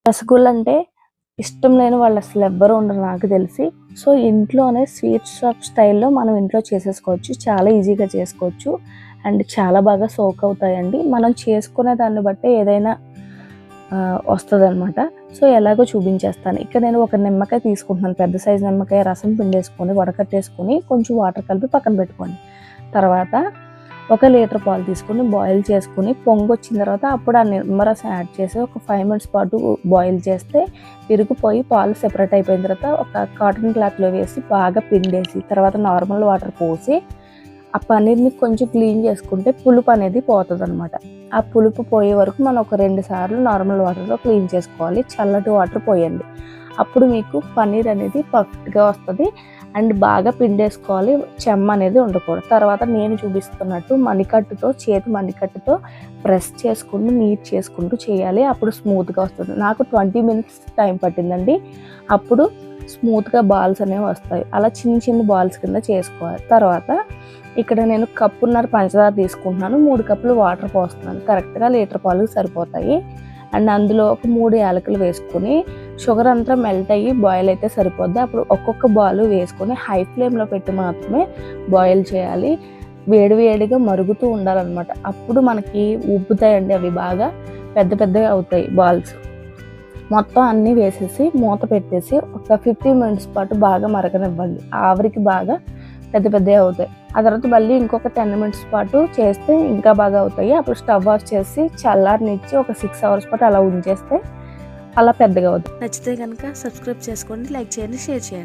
రసగుల్లా అంటే ఇష్టం లేని వాళ్ళు అసలు ఎవ్వరు ఉండరు నాకు తెలిసి. సో ఇంట్లోనే స్వీట్ షాప్ స్టైల్లో మనం ఇంట్లో చేసేసుకోవచ్చు. చాలా ఈజీగా చేసుకోవచ్చు అండ్ చాలా బాగా సోక్ అవుతాయండి. మనం చేసుకునే దాన్ని బట్టి ఏదైనా వస్తుందన్నమాట. సో ఎలాగో చూపించేస్తాను. ఇక్కడ నేను ఒక నిమ్మకాయ తీసుకుంటున్నాను, పెద్ద సైజు నిమ్మకాయ. రసం పిండేసుకొని వడకట్టేసుకొని కొంచెం వాటర్ కలిపి పక్కన పెట్టుకోండి. తర్వాత 1 లీటర్ పాలు తీసుకుని బాయిల్ చేసుకుని పొంగొచ్చిన తర్వాత అప్పుడు ఆ నిమ్మరసం యాడ్ చేసి ఒక 5 మినిట్స్ పాటు బాయిల్ చేస్తే విరిగిపోయి పాలు సెపరేట్ అయిపోయిన తర్వాత ఒక కాటన్ క్లాత్లో వేసి బాగా పిండేసి తర్వాత నార్మల్ వాటర్ పోసి ఆ పన్నీర్ని కొంచెం క్లీన్ చేసుకుంటే పులుపు అనేది పోతుంది అనమాట. ఆ పులుపు పోయే వరకు మనం ఒక 2 సార్లు నార్మల్ వాటర్లో క్లీన్ చేసుకోవాలి. చల్లటి వాటర్ పోయండి. అప్పుడు మీకు పన్నీర్ అనేది పర్ఫెక్ట్గా వస్తుంది అండ్ బాగా పిండేసుకోవాలి. చెమ్మ అనేది ఉండకూడదు. తర్వాత నేను చూపిస్తున్నట్టు మణికట్టుతో, చేతి మణికట్టుతో ప్రెస్ చేసుకుంటూ నీట్ చేసుకుంటూ చేయాలి. అప్పుడు స్మూత్గా వస్తుంది. నాకు 20 మినిట్స్ టైం పట్టిందండి. అప్పుడు స్మూత్గా బాల్స్ అనేవి వస్తాయి. అలా చిన్న చిన్న బాల్స్ కింద చేసుకోవాలి. తర్వాత ఇక్కడ నేను కప్పున్నర పంచదార తీసుకుంటున్నాను. 3 కప్పులు వాటర్ పోస్తున్నాను. కరెక్ట్గా లీటర్ పాలు సరిపోతాయి. అండ్ అందులో ఒక 3 యాలకులు వేసుకుని షుగర్ అంతా మెల్ట్ అయ్యి బాయిల్ అయితే సరిపోద్ది. అప్పుడు ఒక్కొక్క బాల్ వేసుకొని హై ఫ్లేమ్లో పెట్టి మాత్రమే బాయిల్ చేయాలి. వేడివేడిగా మరుగుతూ ఉండాలన్నమాట. అప్పుడు మనకి ఉబ్బుతాయండి. అవి బాగా పెద్ద పెద్దగా అవుతాయి బాల్స్. మొత్తం అన్నీ వేసేసి మూత పెట్టేసి ఒక 15 మినిట్స్ పాటు బాగా మరగనివ్వండి. ఆవిరికి బాగా పెద్ద పెద్దగా అవుతాయి. ఆ తర్వాత మళ్ళీ ఇంకొక 10 మినిట్స్ పాటు చేస్తే ఇంకా బాగా అవుతాయి. అప్పుడు స్టవ్ ఆఫ్ చేసి చల్లారనిచ్చి ఒక 6 అవర్స్ పాటు అలా ఉంచేస్తే అలా పెద్దగా అవుతుంది. నచ్చితే కనుక సబ్స్క్రైబ్ చేసుకోండి, లైక్ చేయండి, షేర్ చేయండి.